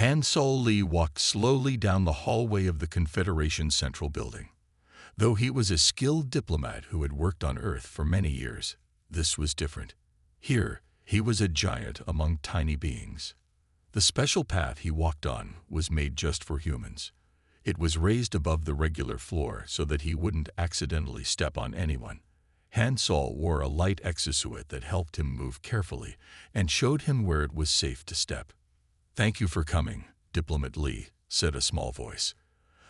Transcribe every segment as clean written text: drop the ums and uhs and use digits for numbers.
Han Sol-Lee walked slowly down the hallway of the Confederation's central building. Though he was a skilled diplomat who had worked on Earth for many years, this was different. Here, he was a giant among tiny beings. The special path he walked on was made just for humans. It was raised above the regular floor so that he wouldn't accidentally step on anyone. Han Sol wore a light exosuit that helped him move carefully and showed him where it was safe to step. "Thank you for coming, Diplomat Lee," said a small voice.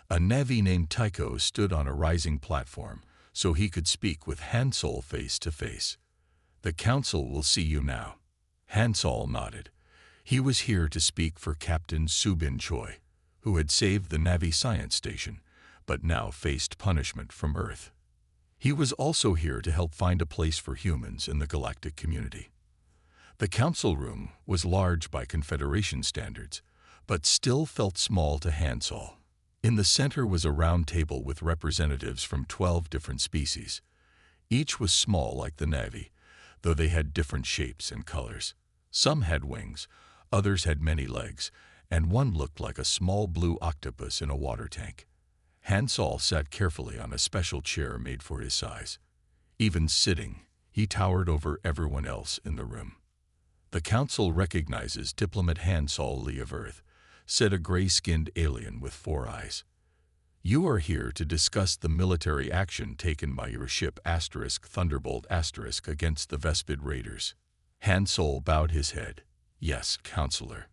A Navy named Tycho stood on a rising platform so he could speak with Han Sol face to face. "The Council will see you now." Han Sol nodded. He was here to speak for Captain Subin Choi, who had saved the Navy Science Station, but now faced punishment from Earth. He was also here to help find a place for humans in the galactic community. The council room was large by Confederation standards, but still felt small to Han Sol. In the center was a round table with representatives from 12 different species. Each was small like the Navy, though they had different shapes and colors. Some had wings, others had many legs, and one looked like a small blue octopus in a water tank. Han Sol sat carefully on a special chair made for his size. Even sitting, he towered over everyone else in the room. "The Council recognizes Diplomat Han Sol-Lee of Earth," said a gray-skinned alien with 4 eyes. "You are here to discuss the military action taken by your ship Thunderbolt against the Vespid Raiders." Han Sol bowed his head. "Yes, Counselor."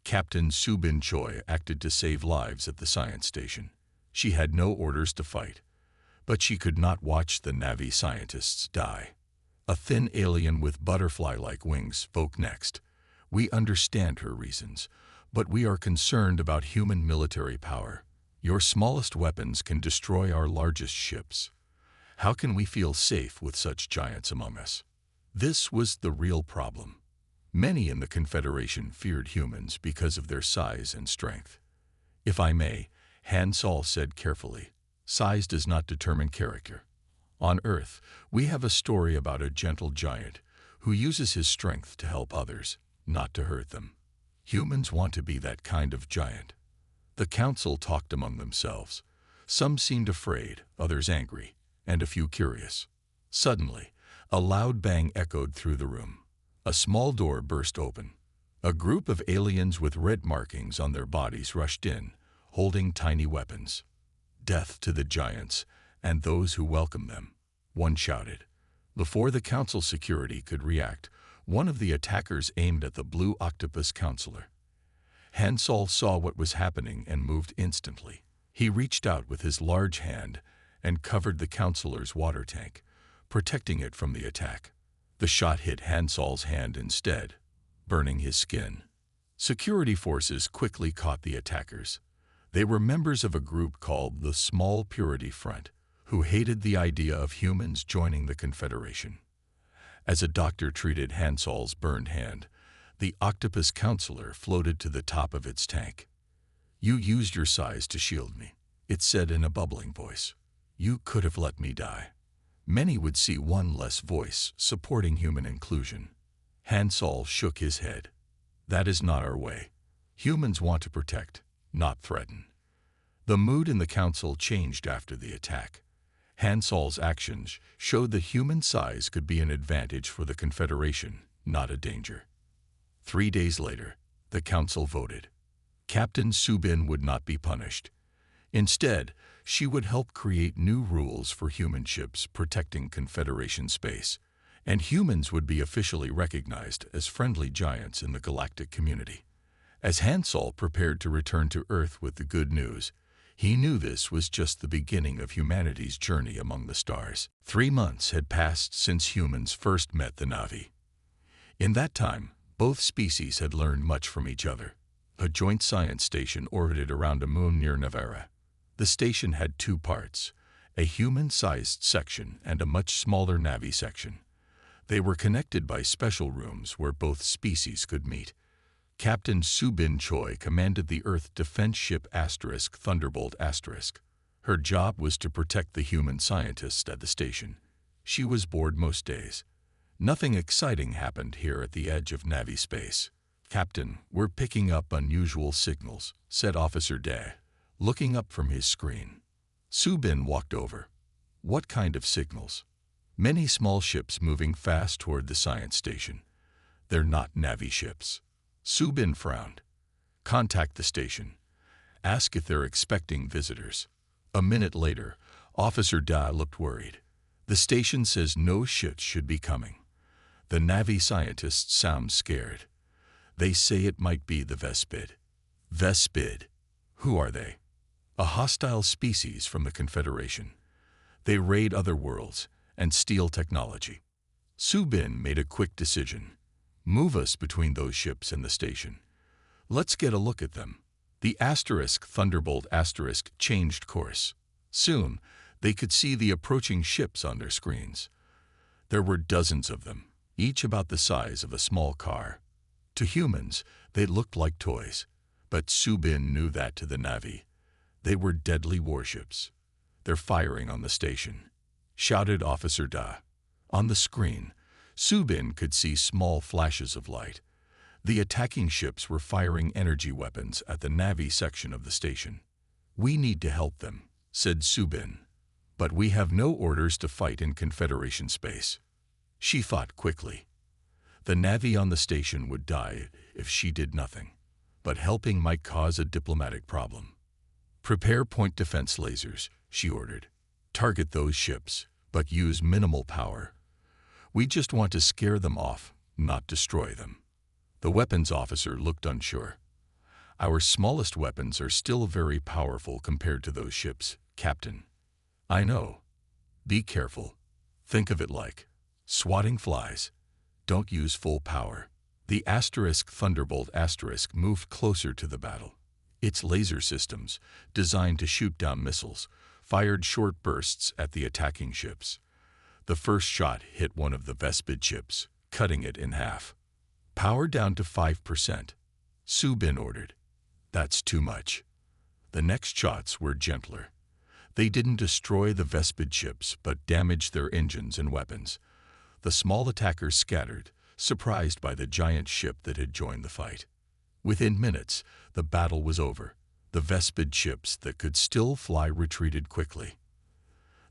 Captain Subin Choi acted to save lives at the science station. She had no orders to fight, but she could not watch the Navy scientists die. A thin alien with butterfly-like wings spoke next. "We understand her reasons, but we are concerned about human military power. Your smallest weapons can destroy our largest ships. How can we feel safe with such giants among us?" This was the real problem. Many in the Confederation feared humans because of their size and strength. "If I may," Han Sol said carefully, "size does not determine character. On Earth, we have a story about a gentle giant who uses his strength to help others, not to hurt them. Humans want to be that kind of giant." The council talked among themselves. Some seemed afraid, others angry, and a few curious. Suddenly, a loud bang echoed through the room. A small door burst open. A group of aliens with red markings on their bodies rushed in, holding tiny weapons. "Death to the giants and those who welcome them," one shouted. Before the council security could react, one of the attackers aimed at the blue octopus counselor. Han Sol saw what was happening and moved instantly. He reached out with his large hand and covered the counselor's water tank, protecting it from the attack. The shot hit Han Sol's hand instead, burning his skin. Security forces quickly caught the attackers. They were members of a group called the Small Purity Front, who hated the idea of humans joining the Confederation. As a doctor treated Han Sol's burned hand, the octopus counselor floated to the top of its tank. "You used your size to shield me," it said in a bubbling voice. "You could have let me die." Many would see one less voice supporting human inclusion. Han Sol shook his head. "That is not our way. Humans want to protect, not threaten." The mood in the council changed after the attack. Han Sol's actions showed that human size could be an advantage for the Confederation, not a danger. 3 days later, the council voted. Captain Subin would not be punished. Instead, she would help create new rules for human ships protecting Confederation space, and humans would be officially recognized as friendly giants in the galactic community. As Han Sol prepared to return to Earth with the good news, he knew this was just the beginning of humanity's journey among the stars. 3 months had passed since humans first met the Na'vi. In that time, both species had learned much from each other. A joint science station orbited around a moon near Navera. The station had 2 parts, a human-sized section and a much smaller Na'vi section. They were connected by special rooms where both species could meet. Captain Subin Choi commanded the Earth defense ship Thunderbolt. Her job was to protect the human scientists at the station. She was bored most days. Nothing exciting happened here at the edge of Na'vi space. "Captain, we're picking up unusual signals," said Officer Day, looking up from his screen. Subin walked over. "What kind of signals?" "Many small ships moving fast toward the science station. They're not Navy ships." Subin frowned. "Contact the station. Ask if they're expecting visitors." A minute later, Officer Da looked worried. "The station says no ships should be coming. The Navy scientists sound scared. They say it might be the Vespid." "Vespid? Who are they?" "A hostile species from the Confederation. They raid other worlds and steal technology." Subin made a quick decision. "Move us between those ships and the station. Let's get a look at them." The Thunderbolt changed course. Soon, they could see the approaching ships on their screens. There were dozens of them, each about the size of a small car. To humans, they looked like toys, but Subin knew that to the Na'vi. They were deadly warships. "They're firing on the station," shouted Officer Da. On the screen, Subin could see small flashes of light. The attacking ships were firing energy weapons at the Na'vi section of the station. "We need to help them," said Subin. "But we have no orders to fight in Confederation space." She thought quickly. The Na'vi on the station would die if she did nothing, but helping might cause a diplomatic problem. "Prepare point defense lasers," she ordered. "Target those ships, but use minimal power. We just want to scare them off, not destroy them." The weapons officer looked unsure. "Our smallest weapons are still very powerful compared to those ships, Captain." "I know. Be careful. Think of it like swatting flies. Don't use full power." The Thunderbolt moved closer to the battle. Its laser systems, designed to shoot down missiles, fired short bursts at the attacking ships. The first shot hit one of the Vespid ships, cutting it in half. "Power down to 5%, Subin ordered. "That's too much." The next shots were gentler. They didn't destroy the Vespid ships, but damaged their engines and weapons. The small attackers scattered, surprised by the giant ship that had joined the fight. Within minutes, the battle was over. The Vespid ships that could still fly retreated quickly.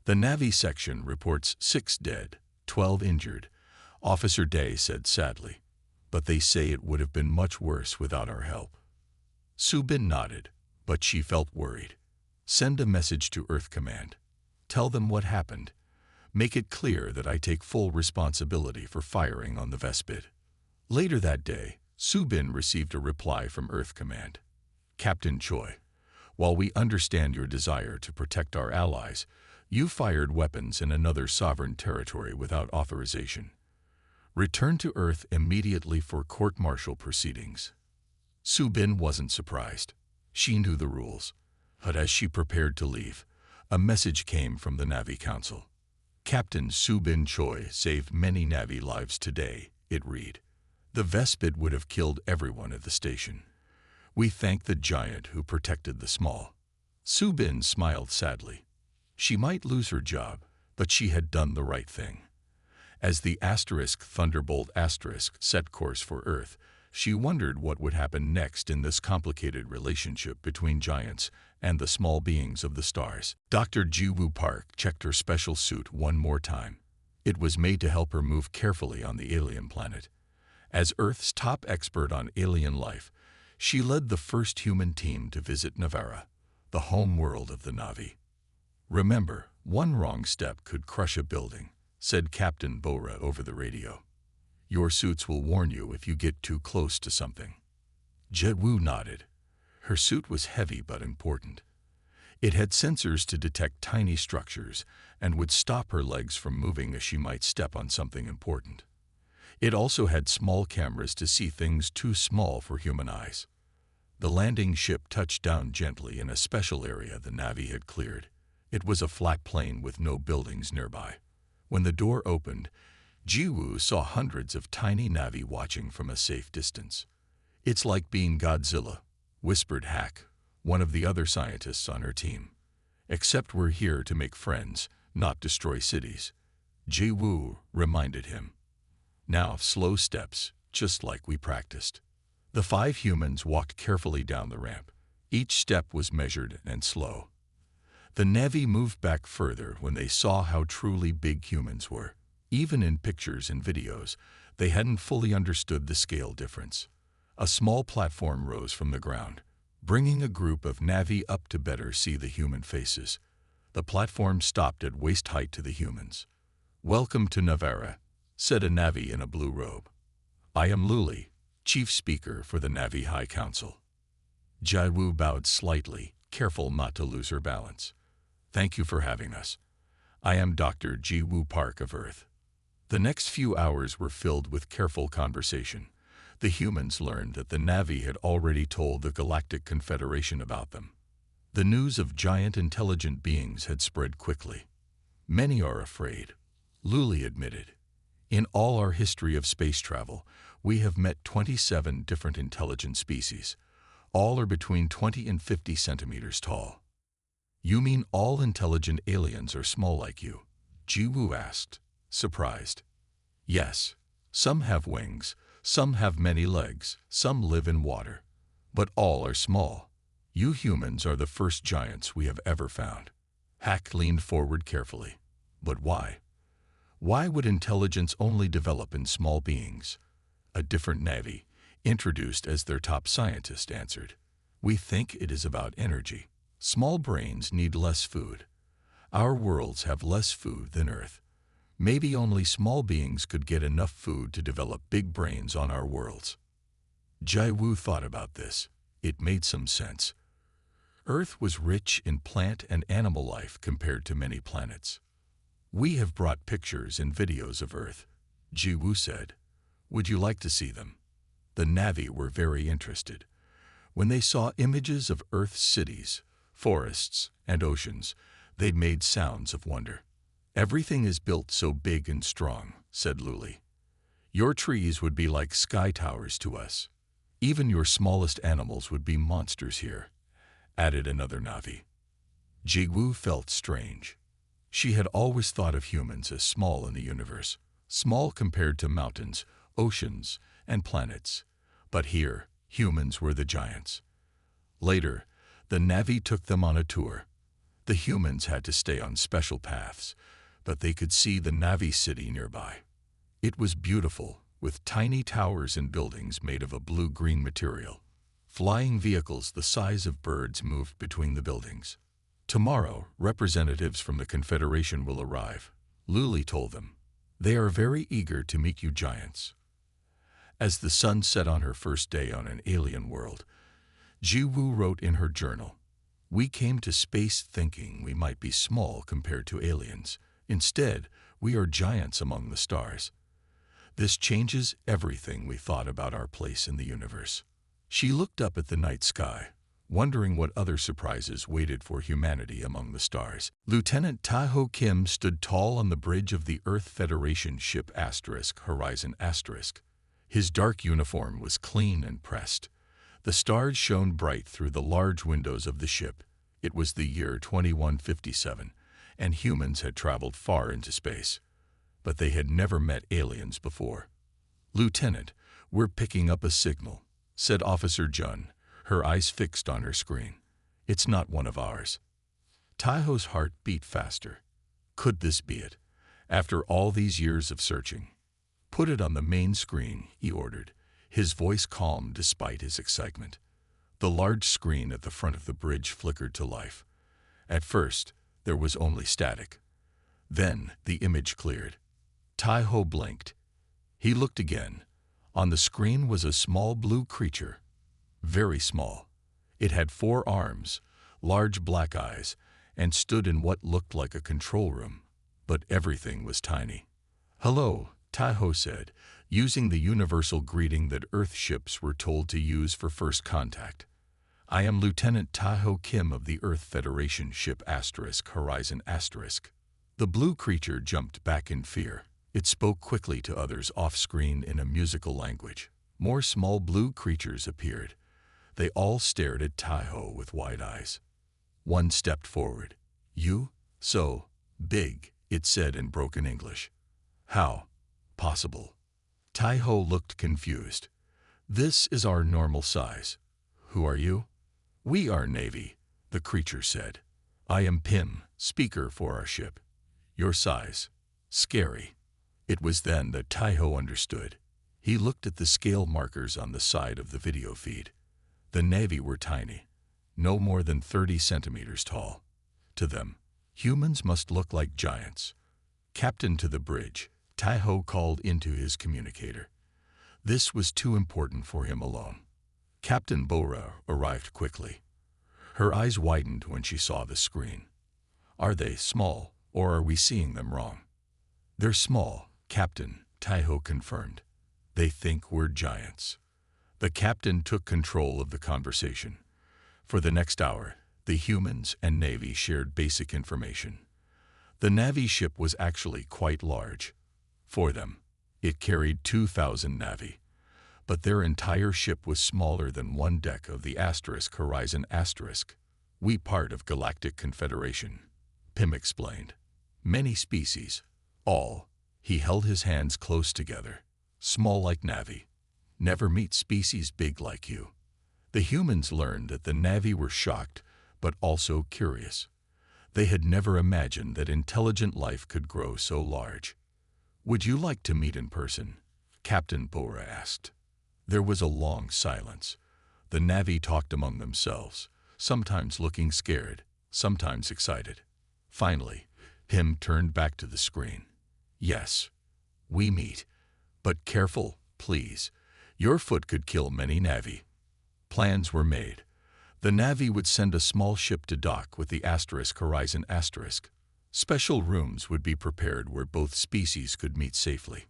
The Navy section reports 6 dead, 12 injured, Officer Day said sadly. "But they say it would have been much worse without our help." Subin nodded, but she felt worried. "Send a message to Earth Command. Tell them what happened. Make it clear that I take full responsibility for firing on the Vespid." Later that day, Subin received a reply from Earth Command. "Captain Choi, while we understand your desire to protect our allies, you fired weapons in another sovereign territory without authorization. Return to Earth immediately for court-martial proceedings." Subin wasn't surprised. She knew the rules. But as she prepared to leave, a message came from the Navy Council. "Captain Subin Choi saved many Navy lives today," it read. "The Vespid would have killed everyone at the station. We thank the giant who protected the small." Subin smiled sadly. She might lose her job, but she had done the right thing. As the Thunderbolt set course for Earth, she wondered what would happen next in this complicated relationship between giants and the small beings of the stars. Dr. Jiwoo Park checked her special suit one more time. It was made to help her move carefully on the alien planet. As Earth's top expert on alien life, she led the first human team to visit Navara, the home world of the Na'vi. "Remember, one wrong step could crush a building," said Captain Bora over the radio. "Your suits will warn you if you get too close to something." Jiwoo nodded. Her suit was heavy but important. It had sensors to detect tiny structures and would stop her legs from moving as she might step on something important. It also had small cameras to see things too small for human eyes. The landing ship touched down gently in a special area the Na'vi had cleared. It was a flat plain with no buildings nearby. When the door opened, Jiwoo saw hundreds of tiny Na'vi watching from a safe distance. "It's like being Godzilla," whispered Hack, one of the other scientists on her team. "Except we're here to make friends, not destroy cities," Jiwoo reminded him. "Now slow steps, just like we practiced." The 5 humans walked carefully down the ramp. Each step was measured and slow. The Navi moved back further when they saw how truly big humans were. Even in pictures and videos, they hadn't fully understood the scale difference. A small platform rose from the ground, bringing a group of Navi up to better see the human faces. The platform stopped at waist height to the humans. "Welcome to Navarra," said a Navi in a blue robe. "I am Luli, chief speaker for the Navi High Council." Jaiwu bowed slightly, careful not to lose her balance. "Thank you for having us. I am Dr. Jiwoo Park of Earth." The next few hours were filled with careful conversation. The humans learned that the Navi had already told the Galactic Confederation about them. The news of giant intelligent beings had spread quickly. "Many are afraid," Luli admitted. "In all our history of space travel, we have met 27 different intelligent species. All are between 20 and 50 centimeters tall." "You mean all intelligent aliens are small like you?" Jiwoo asked, surprised. "Yes. Some have wings, some have many legs, some live in water. But all are small. You humans are the first giants we have ever found." Hack leaned forward carefully. "But why? Why would intelligence only develop in small beings?" A different Navi, introduced as their top scientist, answered. "We think it is about energy. Small brains need less food. Our worlds have less food than Earth. Maybe only small beings could get enough food to develop big brains on our worlds." Jaiwu thought about this. It made some sense. Earth was rich in plant and animal life compared to many planets. "We have brought pictures and videos of Earth," Jiwoo said. "Would you like to see them?" The Navi were very interested. When they saw images of Earth's cities, forests, and oceans, they made sounds of wonder. "Everything is built so big and strong," said Luli. "Your trees would be like sky towers to us. Even your smallest animals would be monsters here," added another Navi. Jiwoo felt strange. She had always thought of humans as small in the universe, small compared to mountains, oceans, and planets. But here, humans were the giants. Later, the Navi took them on a tour. The humans had to stay on special paths, but they could see the Navi city nearby. It was beautiful, with tiny towers and buildings made of a blue-green material. Flying vehicles the size of birds moved between the buildings. "Tomorrow, representatives from the Confederation will arrive," Luli told them. "They are very eager to meet you giants." As the sun set on her first day on an alien world, Jiwoo wrote in her journal, "We came to space thinking we might be small compared to aliens. Instead, we are giants among the stars. This changes everything we thought about our place in the universe." She looked up at the night sky, wondering what other surprises waited for humanity among the stars. Lieutenant Tae-ho Kim stood tall on the bridge of the Earth Federation ship Horizon. His dark uniform was clean and pressed. The stars shone bright through the large windows of the ship. It was the year 2157, and humans had traveled far into space. But they had never met aliens before. "Lieutenant, we're picking up a signal," said Officer Jun, her eyes fixed on her screen. "It's not one of ours." Taeho's heart beat faster. Could this be it? After all these years of searching. "Put it on the main screen," he ordered, his voice calm despite his excitement. The large screen at the front of the bridge flickered to life. At first, there was only static. Then, the image cleared. Tae-ho blinked. He looked again. On the screen was a small blue creature. Very small. It had 4 arms, large black eyes, and stood in what looked like a control room. But everything was tiny. "Hello," Tae-ho said, using the universal greeting that Earth ships were told to use for first contact. "I am Lieutenant Tae-ho Kim of the Earth Federation ship Horizon. The blue creature jumped back in fear. It spoke quickly to others off-screen in a musical language. More small blue creatures appeared. They all stared at Tae-ho with wide eyes. One stepped forward. "You? So big," it said in broken English. "How? Possible?" Tae-ho looked confused. This is our normal size. Who are you? We are Navy, the creature said. I am Pim, speaker for our ship. Your size. Scary. It was then that Taiho understood. He looked at the scale markers on the side of the video feed. The Navy were tiny, no more than 30 centimeters tall. To them, humans must look like giants. Captain to the bridge, Taiho called into his communicator. This was too important for him alone. Captain Bora arrived quickly. Her eyes widened when she saw the screen. Are they small, or are we seeing them wrong? They're small, Captain, Taiho confirmed. They think we're giants. The captain took control of the conversation. For the next hour, the humans and Navy shared basic information. The Navy ship was actually quite large. For them, it carried 2,000 Navy. But their entire ship was smaller than one deck of the Horizon *. We part of Galactic Confederation, Pim explained. Many species, all. He held his hands close together. Small like Navi. Never meet species big like you. The humans learned that the Navi were shocked, but also curious. They had never imagined that intelligent life could grow so large. Would you like to meet in person? Captain Bora asked. There was a long silence. The Navi talked among themselves, sometimes looking scared, sometimes excited. Finally, Pim turned back to the screen. Yes, we meet. But careful, please. Your foot could kill many Navi. Plans were made. The Navi would send a small ship to dock with the Horizon *. Special rooms would be prepared where both species could meet safely.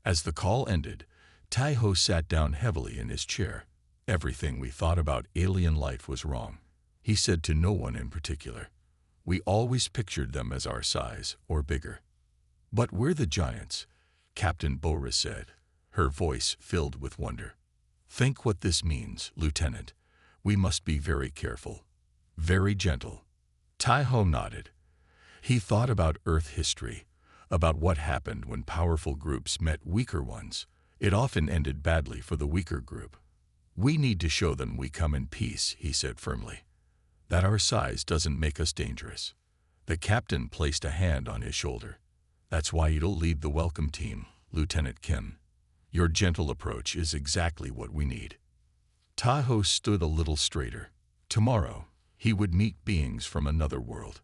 As the call ended, Taiho sat down heavily in his chair. Everything we thought about alien life was wrong. He said to no one in particular. We always pictured them as our size or bigger. But we're the giants, Captain Bora said, her voice filled with wonder. Think what this means, Lieutenant. We must be very careful, very gentle. Taiho nodded. He thought about Earth history, about what happened when powerful groups met weaker ones. It often ended badly for the weaker group. We need to show them we come in peace, he said firmly. That our size doesn't make us dangerous. The captain placed a hand on his shoulder. That's why you'll lead the welcome team, Lieutenant Kim. Your gentle approach is exactly what we need. Taiho stood a little straighter. Tomorrow, he would meet beings from another world.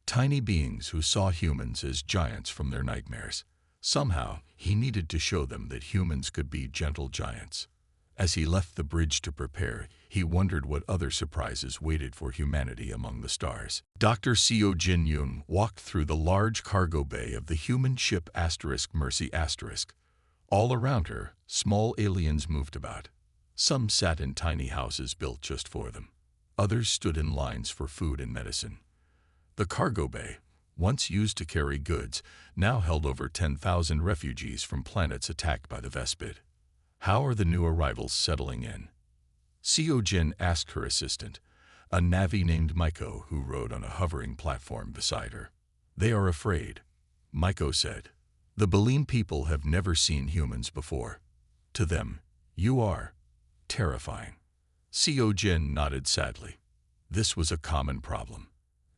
Tiny beings who saw humans as giants from their nightmares. Somehow, he needed to show them that humans could be gentle giants. As he left the bridge to prepare, he wondered what other surprises waited for humanity among the stars. Dr. Seo Jin Yoon walked through the large cargo bay of the human ship Mercy *. All around her, small aliens moved about. Some sat in tiny houses built just for them. Others stood in lines for food and medicine. The cargo bay, once used to carry goods, now held over 10,000 refugees from planets attacked by the Vespid. How are the new arrivals settling in? Seo Jin asked her assistant, a Navi named Maiko who rode on a hovering platform beside her. They are afraid, Maiko said. The Baleen people have never seen humans before. To them, you are terrifying. Seo Jin nodded sadly. This was a common problem.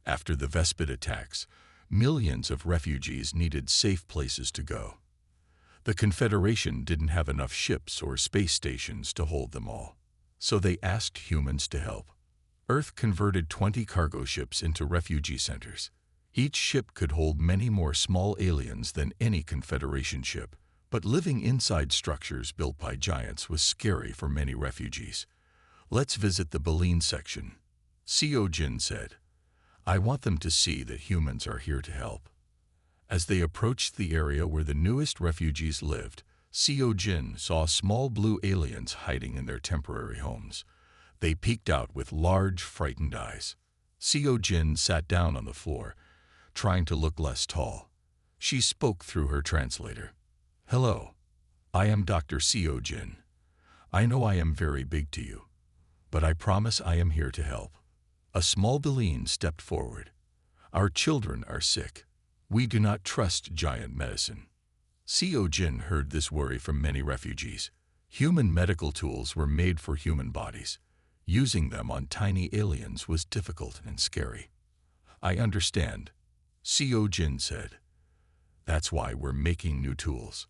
After the Vespid attacks, millions of refugees needed safe places to go. The Confederation didn't have enough ships or space stations to hold them all, so they asked humans to help. Earth converted 20 cargo ships into refugee centers. Each ship could hold many more small aliens than any Confederation ship, but living inside structures built by giants was scary for many refugees. Let's visit the Baleen section, Seo Jin said. I want them to see that humans are here to help. As they approached the area where the newest refugees lived, Seo Jin saw small blue aliens hiding in their temporary homes. They peeked out with large, frightened eyes. Seo Jin sat down on the floor, trying to look less tall. She spoke through her translator. Hello, I am Dr. Seo Jin. I know I am very big to you, but I promise I am here to help. A small Baleen stepped forward. Our children are sick. We do not trust giant medicine. Seo Jin heard this worry from many refugees. Human medical tools were made for human bodies. Using them on tiny aliens was difficult and scary. I understand, Co Jin said. That's why we're making new tools.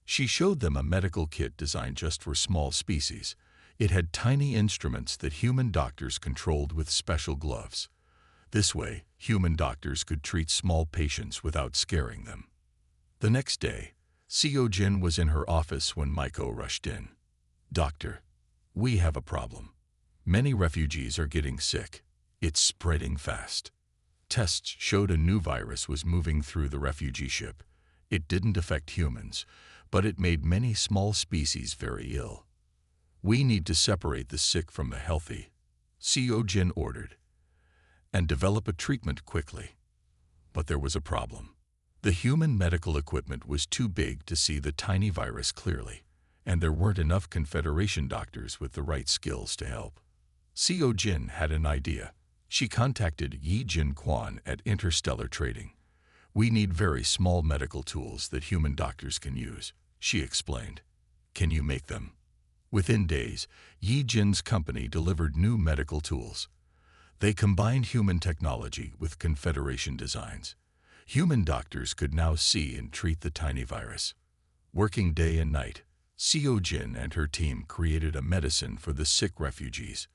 She showed them a medical kit designed just for small species. It had tiny instruments that human doctors controlled with special gloves. This way, human doctors could treat small patients without scaring them. The next day, Co Jin was in her office when Maiko rushed in. Doctor, we have a problem. Many refugees are getting sick. It's spreading fast. Tests showed a new virus was moving through the refugee ship. It didn't affect humans, but it made many small species very ill. We need to separate the sick from the healthy, Co Jin ordered, and develop a treatment quickly. But there was a problem. The human medical equipment was too big to see the tiny virus clearly, and there weren't enough Confederation doctors with the right skills to help. Co Jin had an idea. She contacted Yi Jin Quan at Interstellar Trading. We need very small medical tools that human doctors can use, she explained. Can you make them? Within days, Yi Jin's company delivered new medical tools. They combined human technology with Confederation designs. Human doctors could now see and treat the tiny virus. Working day and night, Co Jin and her team created a medicine for the sick refugees,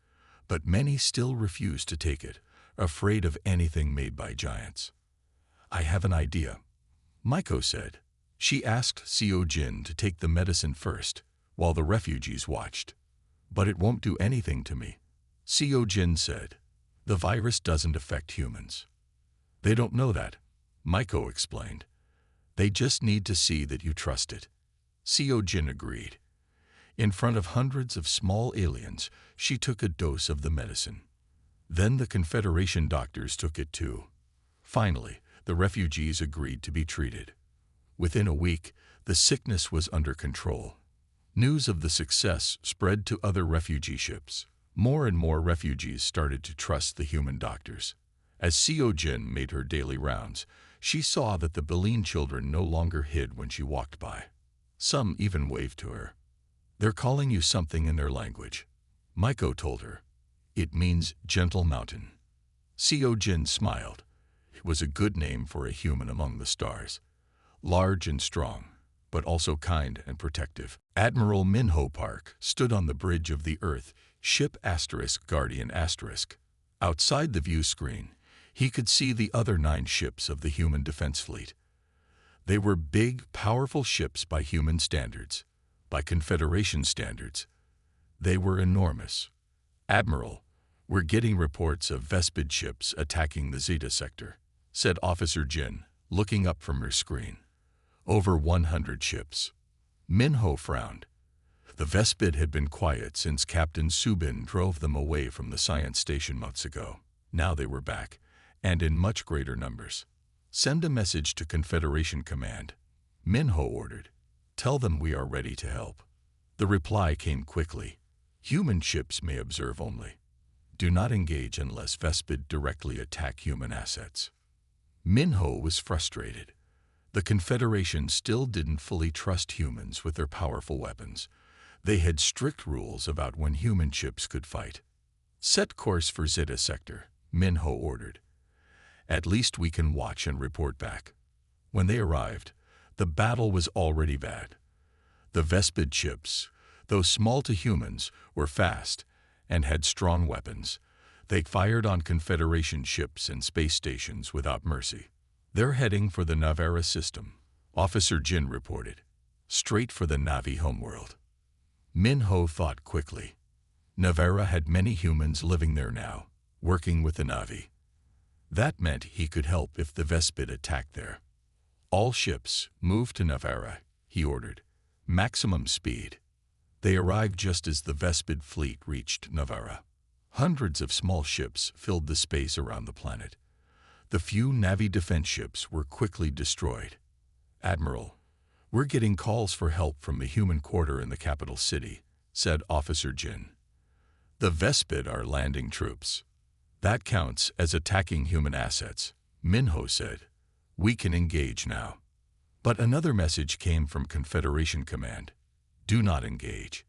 but many still refused to take it, afraid of anything made by giants. I have an idea, Maiko said. She asked Co Jin to take the medicine first, while the refugees watched. But it won't do anything to me, Co Jin said. The virus doesn't affect humans. They don't know that, Maiko explained. They just need to see that you trust it. Co Jin agreed. In front of hundreds of small aliens, she took a dose of the medicine. Then the Confederation doctors took it too. Finally, the refugees agreed to be treated. Within a week, the sickness was under control. News of the success spread to other refugee ships. More and more refugees started to trust the human doctors. As Co Jin made her daily rounds, she saw that the Beline children no longer hid when she walked by. Some even waved to her. They're calling you something in their language, Maiko told her. It means gentle mountain. Co Jin smiled. It was a good name for a human among the stars. Large and strong, but also kind and protective. Admiral Minho Park stood on the bridge of the Earth, ship Guardian *. Outside the view screen, he could see the other 9 ships of the human defense fleet. They were big, powerful ships by human standards. By Confederation standards, they were enormous. Admiral, we're getting reports of Vespid ships attacking the Zeta sector, said Officer Jin, looking up from her screen. Over 100 ships. Minho frowned. The Vespid had been quiet since Captain Subin drove them away from the science station months ago. Now they were back, and in much greater numbers. Send a message to Confederation Command, Minho ordered. Tell them we are ready to help. The reply came quickly. Human ships may observe only. Do not engage unless Vespid directly attack human assets. Minho was frustrated. The Confederation still didn't fully trust humans with their powerful weapons. They had strict rules about when human ships could fight. Set course for Zeta sector, Minho ordered. At least we can watch and report back. When they arrived, the battle was already bad. The Vespid ships, though small to humans, were fast and had strong weapons. They fired on Confederation ships and space stations without mercy. They're heading for the Navara system, Officer Jin reported. Straight for the Navi homeworld. Minho thought quickly. Navara had many humans living there now, working with the Navi. That meant he could help if the Vespid attacked there. All ships, move to Navara, he ordered. Maximum speed. They arrived just as the Vespid fleet reached Navara. Hundreds of small ships filled the space around the planet. The few Navi defense ships were quickly destroyed. Admiral, we're getting calls for help from the human quarter in the capital city, said Officer Jin. The Vespid are landing troops. That counts as attacking human assets, Minho said. We can engage now. But another message came from Confederation Command. Do not engage.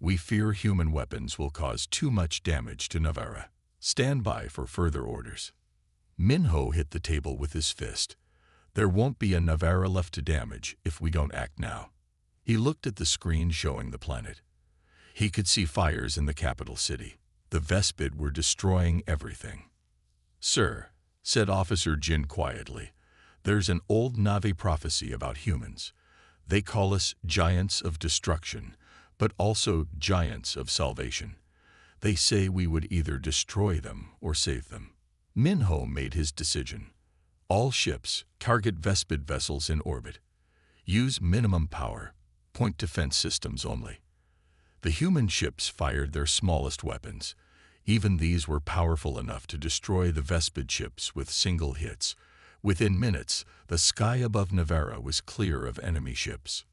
We fear human weapons will cause too much damage to Navarra. Stand by for further orders. Minho hit the table with his fist. There won't be a Navarra left to damage if we don't act now. He looked at the screen showing the planet. He could see fires in the capital city. The Vespid were destroying everything. Sir, said Officer Jin quietly, there's an old Navi prophecy about humans. They call us giants of destruction, but also giants of salvation. They say we would either destroy them or save them. Minho made his decision. All ships target Vespid vessels in orbit. Use minimum power, point defense systems only. The human ships fired their smallest weapons. Even these were powerful enough to destroy the Vespid ships with single hits. Within minutes, the sky above Navarra was clear of enemy ships.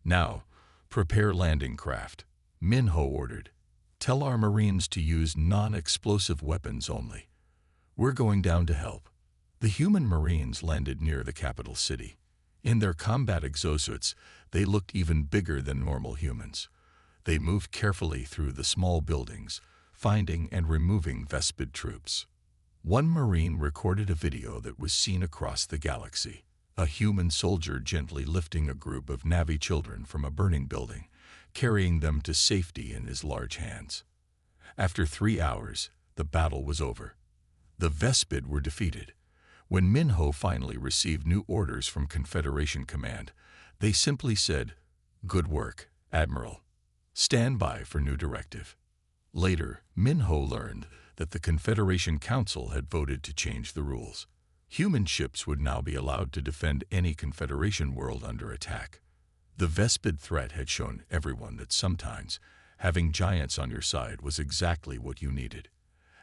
Now, prepare landing craft, Minho ordered. Tell our Marines to use non-explosive weapons only. We're going down to help. The human Marines landed near the capital city. In their combat exosuits, they looked even bigger than normal humans. They moved carefully through the small buildings, finding and removing Vespid troops. One Marine recorded a video that was seen across the galaxy. A human soldier gently lifting a group of Navi children from a burning building, carrying them to safety in his large hands. After 3 hours, the battle was over. The Vespid were defeated. When Minho finally received new orders from Confederation Command, they simply said, "Good work, Admiral. Stand by for new directive." Later, Minho learned that the Confederation Council had voted to change the rules. Human ships would now be allowed to defend any Confederation world under attack. The Vespid threat had shown everyone that sometimes having giants on your side was exactly what you needed.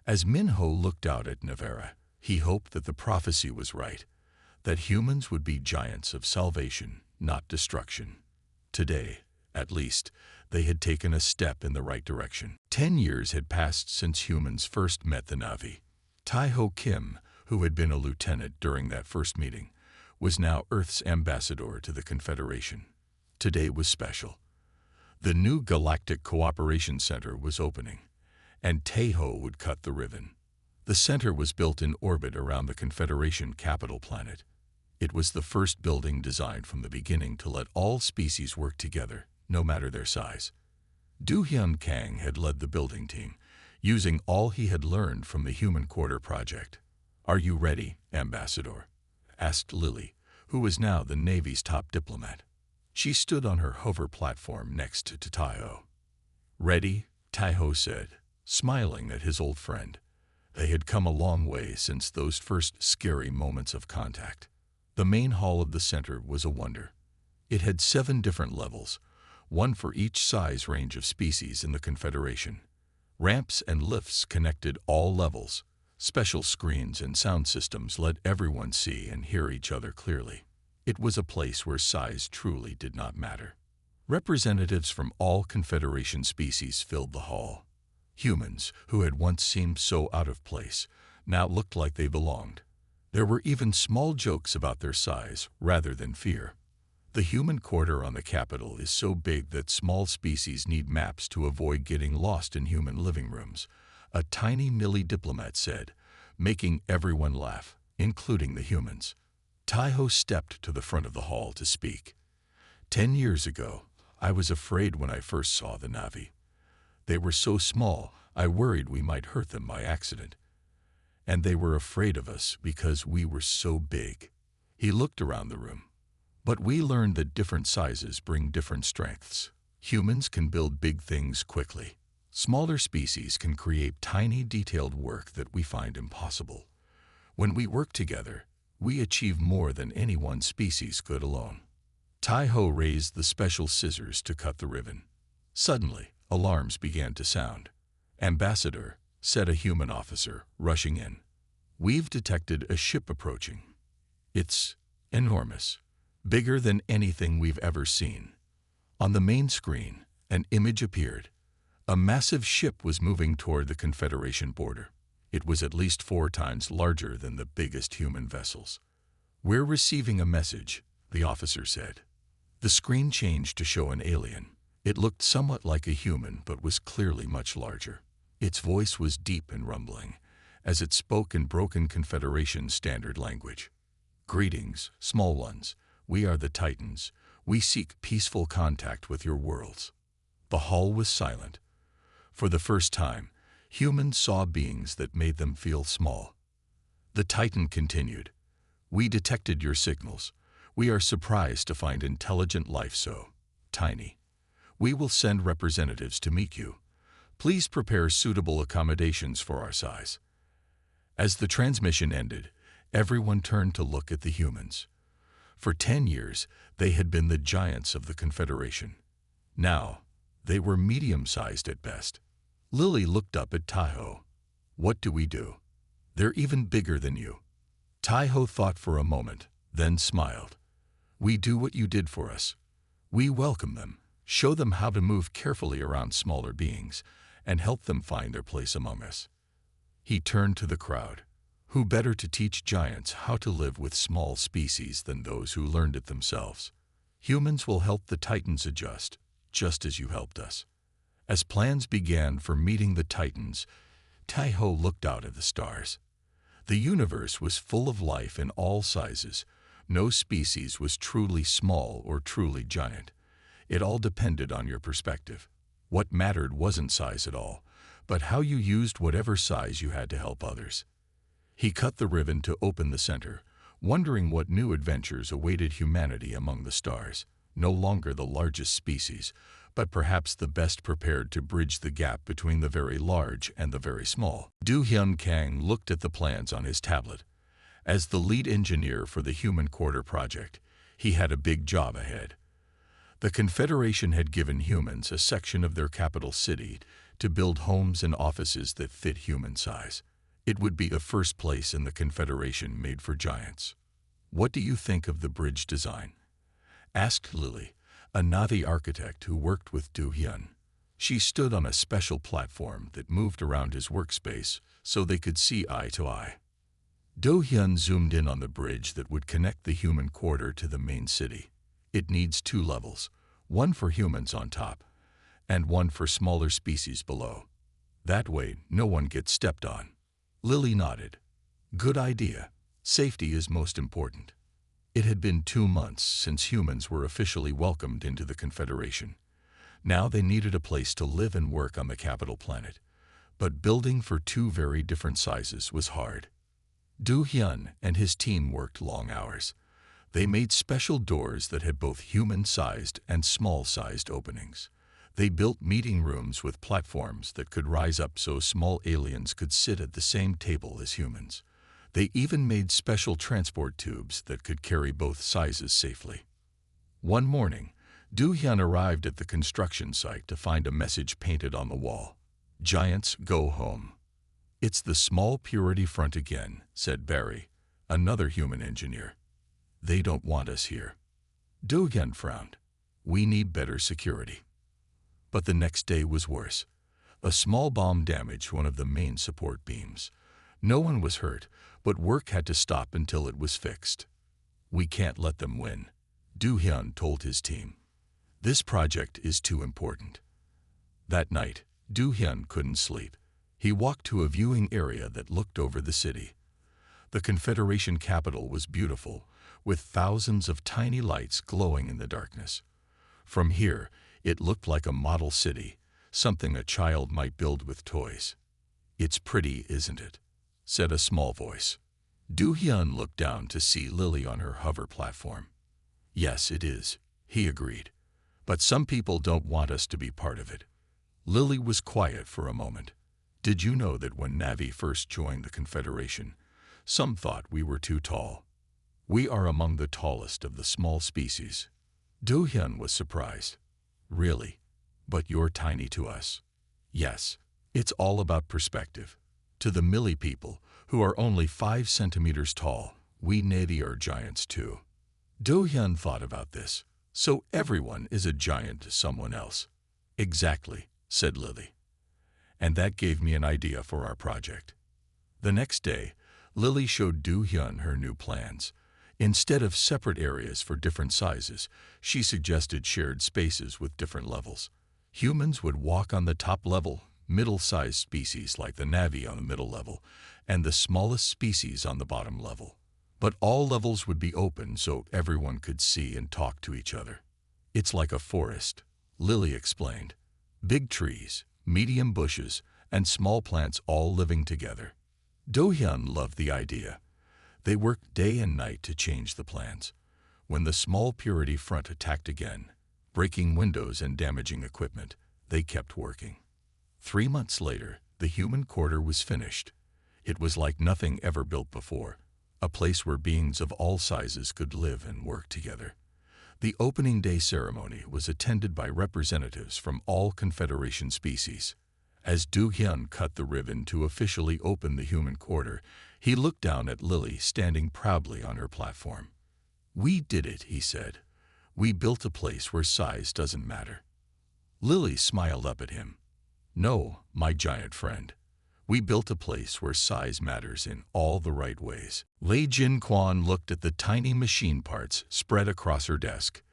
As Minho looked out at Navarra, he hoped that the prophecy was right, that humans would be giants of salvation, not destruction. Today, at least, they had taken a step in the right direction. 10 years had passed since humans first met the Navi. Tai-Ho Kim, who had been a lieutenant during that first meeting, was now Earth's ambassador to the Confederation. Today was special. The new Galactic Cooperation Center was opening, and Tai-Ho would cut the ribbon. The center was built in orbit around the Confederation capital planet. It was the first building designed from the beginning to let all species work together, no matter their size. Du-Hyun Kang had led the building team, using all he had learned from the Human Quarter project. "Are you ready, Ambassador?" asked Lily, who was now the Navy's top diplomat. She stood on her hover platform next to Tai-Ho. "Ready," Tai-Ho said, smiling at his old friend. They had come a long way since those first scary moments of contact. The main hall of the center was a wonder. It had 7 different levels, one for each size range of species in the Confederation. Ramps and lifts connected all levels. Special screens and sound systems let everyone see and hear each other clearly. It was a place where size truly did not matter. Representatives from all Confederation species filled the hall. Humans, who had once seemed so out of place, now looked like they belonged. There were even small jokes about their size rather than fear. The Human Quarter on the capital is so big that small species need maps to avoid getting lost in human living rooms, a tiny Millie diplomat said, making everyone laugh, including the humans. Tai-Ho stepped to the front of the hall to speak. 10 years ago, I was afraid when I first saw the Navi. They were so small, I worried we might hurt them by accident. And they were afraid of us because we were so big. He looked around the room. But we learned that different sizes bring different strengths. Humans can build big things quickly. Smaller species can create tiny, detailed work that we find impossible. When we work together, we achieve more than any one species could alone. Tai-Ho raised the special scissors to cut the ribbon. Suddenly, alarms began to sound. "Ambassador," said a human officer, rushing in. "We've detected a ship approaching. It's enormous, bigger than anything we've ever seen." On the main screen, an image appeared. A massive ship was moving toward the Confederation border. It was at least 4 times larger than the biggest human vessels. "We're receiving a message," the officer said. The screen changed to show an alien. It looked somewhat like a human, but was clearly much larger. Its voice was deep and rumbling, as it spoke in broken Confederation standard language. "Greetings, small ones. We are the Titans. We seek peaceful contact with your worlds." The hall was silent. For the first time, humans saw beings that made them feel small. The Titan continued, "We detected your signals. We are surprised to find intelligent life so tiny. We will send representatives to meet you. Please prepare suitable accommodations for our size." As the transmission ended, everyone turned to look at the humans. For 10 years, they had been the giants of the Confederation. Now, they were medium-sized at best. Lily looked up at Taiho. "What do we do? They're even bigger than you." Taiho thought for a moment, then smiled. "We do what you did for us. We welcome them, show them how to move carefully around smaller beings, and help them find their place among us." He turned to the crowd. Who better to teach giants how to live with small species than those who learned it themselves? Humans will help the Titans adjust, just as you helped us. As plans began for meeting the Titans, Taiho looked out at the stars. The universe was full of life in all sizes. No species was truly small or truly giant. It all depended on your perspective. What mattered wasn't size at all, but how you used whatever size you had to help others. He cut the ribbon to open the center, wondering what new adventures awaited humanity among the stars. No longer the largest species, but perhaps the best prepared to bridge the gap between the very large and the very small. Du Hyun Kang looked at the plans on his tablet. As the lead engineer for the Human Quarter project, he had a big job ahead. The Confederation had given humans a section of their capital city to build homes and offices that fit human size. It would be the first place in the Confederation made for giants. "What do you think of the bridge design?" asked Lily, a Navi architect who worked with Du Hyun. She stood on a special platform that moved around his workspace so they could see eye to eye. Du Hyun zoomed in on the bridge that would connect the Human Quarter to the main city. "It needs 2 levels, one for humans on top, and one for smaller species below. That way, no one gets stepped on." Lily nodded. "Good idea. Safety is most important." It had been 2 months since humans were officially welcomed into the Confederation. Now they needed a place to live and work on the capital planet. But building for 2 very different sizes was hard. Du Hyun and his team worked long hours. They made special doors that had both human-sized and small-sized openings. They built meeting rooms with platforms that could rise up so small aliens could sit at the same table as humans. They even made special transport tubes that could carry both sizes safely. One morning, Du Hyun arrived at the construction site to find a message painted on the wall. "Giants, go home." "It's the small purity front again," said Barry, another human engineer. "They don't want us here." Du Hyun frowned. "We need better security." But the next day was worse. A small bomb damaged one of the main support beams. No one was hurt, but work had to stop until it was fixed. "We can't let them win," Du Hyun told his team. "This project is too important." That night, Du Hyun couldn't sleep. He walked to a viewing area that looked over the city. The Confederation capital was beautiful, with thousands of tiny lights glowing in the darkness. From here, it looked like a model city, something a child might build with toys. "It's pretty, isn't it?" said a small voice. Du Hyun looked down to see Lily on her hover platform. "Yes, it is," he agreed. "But some people don't want us to be part of it." Lily was quiet for a moment. "Did you know that when Navi first joined the Confederation, some thought we were too tall? We are among the tallest of the small species." Du Hyun was surprised. "Really? But you're tiny to us." "Yes, it's all about perspective. To the Millie people, who are only 5 centimeters tall, we Navy are giants too." Du Hyun thought about this. "So everyone is a giant to someone else." "Exactly," said Lily. "And that gave me an idea for our project." The next day, Lily showed Du Hyun her new plans. Instead of separate areas for different sizes, she suggested shared spaces with different levels. Humans would walk on the top level, middle-sized species like the Navi on the middle level, and the smallest species on the bottom level. But all levels would be open so everyone could see and talk to each other. It's like a forest, Lily explained. Big trees, medium bushes, and small plants all living together. Do-hyun loved the idea. They worked day and night to change the plans. When the small Purity Front attacked again, breaking windows and damaging equipment, they kept working. 3 months later, the human quarter was finished. It was like nothing ever built before, a place where beings of all sizes could live and work together. The opening day ceremony was attended by representatives from all Confederation species. As Do-hyun cut the ribbon to officially open the human quarter, he looked down at Lily standing proudly on her platform. "We did it," he said. "We built a place where size doesn't matter." Lily smiled up at him. "No, my giant friend. We built a place where size matters in all the right ways." Lei Jin-kwon looked at the tiny machine parts spread across her desk.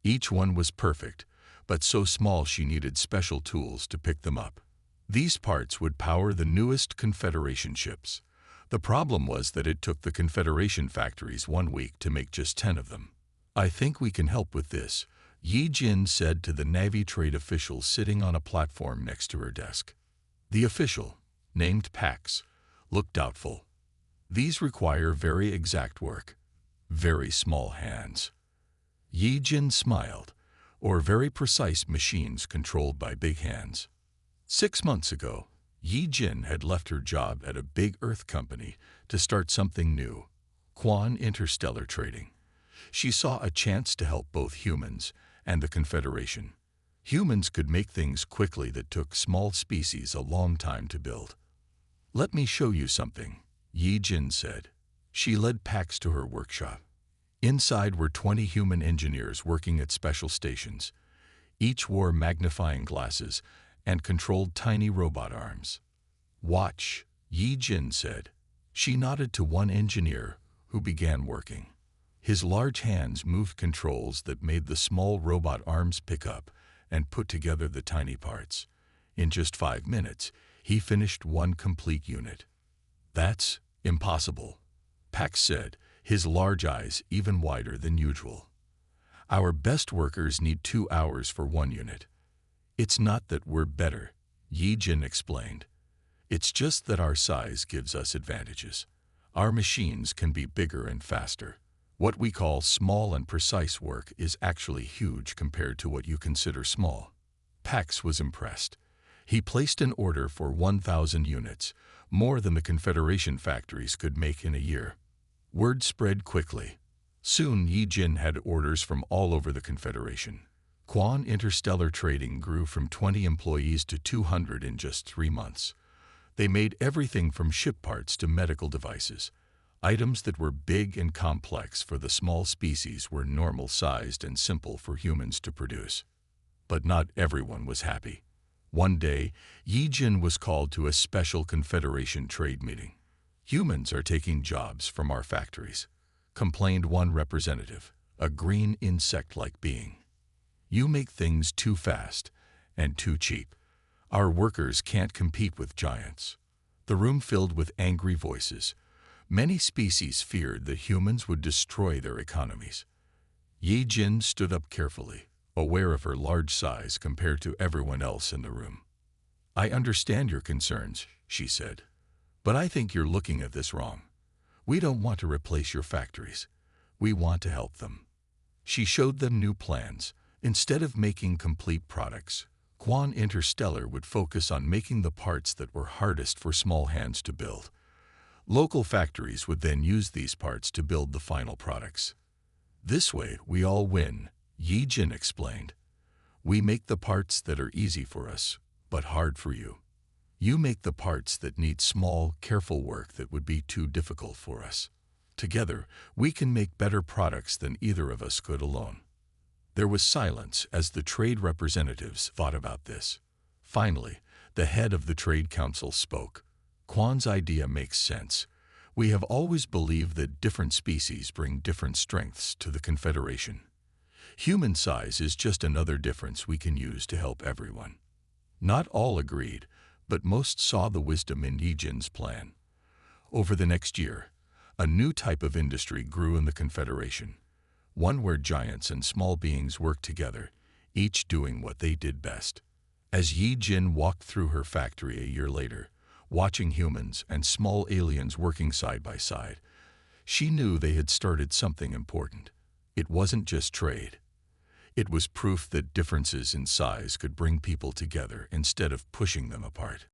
Each one was perfect, but so small she needed special tools to pick them up. These parts would power the newest Confederation ships. The problem was that it took the Confederation factories 1 week to make just 10 of them. "I think we can help with this," Yi Jin said to the Navy trade official sitting on a platform next to her desk. The official, named Pax, looked doubtful. "These require very exact work, very small hands." Yi Jin smiled, "or very precise machines controlled by big hands." 6 months ago, Yi Jin had left her job at a big Earth company to start something new, Quan Interstellar Trading. She saw a chance to help both humans and the Confederation. Humans could make things quickly that took small species a long time to build. "Let me show you something," Yi Jin said. She led Pax to her workshop. Inside were 20 human engineers working at special stations. Each wore magnifying glasses and controlled tiny robot arms. "Watch," Yi Jin said. She nodded to one engineer, who began working. His large hands moved controls that made the small robot arms pick up and put together the tiny parts. In just 5 minutes, he finished one complete unit. "That's impossible," Pax said, his large eyes even wider than usual. "Our best workers need 2 hours for one unit." "It's not that we're better," Yi Jin explained. "It's just that our size gives us advantages. Our machines can be bigger and faster. What we call small and precise work is actually huge compared to what you consider small." Pax was impressed. He placed an order for 1,000 units, more than the Confederation factories could make in a year. Word spread quickly. Soon Yi Jin had orders from all over the Confederation. Quan Interstellar Trading grew from 20 employees to 200 in just 3 months. They made everything from ship parts to medical devices. Items that were big and complex for the small species were normal-sized and simple for humans to produce. But not everyone was happy. One day, Yi Jin was called to a special Confederation trade meeting. "Humans are taking jobs from our factories," complained one representative, a green insect-like being. "You make things too fast and too cheap. Our workers can't compete with giants." The room filled with angry voices. Many species feared that humans would destroy their economies. Yi Jin stood up carefully, aware of her large size compared to everyone else in the room. "I understand your concerns," she said, "but I think you're looking at this wrong. We don't want to replace your factories. We want to help them." She showed them new plans. Instead of making complete products, Quan Interstellar would focus on making the parts that were hardest for small hands to build. Local factories would then use these parts to build the final products. "This way, we all win," Yi Jin explained. "We make the parts that are easy for us, but hard for you. You make the parts that need small, careful work that would be too difficult for us. Together, we can make better products than either of us could alone." There was silence as the trade representatives thought about this. Finally, the head of the Trade Council spoke. "Quan's idea makes sense. We have always believed that different species bring different strengths to the Confederation. Human size is just another difference we can use to help everyone. Not all agreed, but most saw the wisdom in Yi Jin's plan. Over the next year, a new type of industry grew in the Confederation, one where giants and small beings worked together, each doing what they did best. As Yi Jin walked through her factory a year later, watching humans and small aliens working side by side, she knew they had started something important. It wasn't just trade. It was proof that differences in size could bring people together instead of pushing them apart.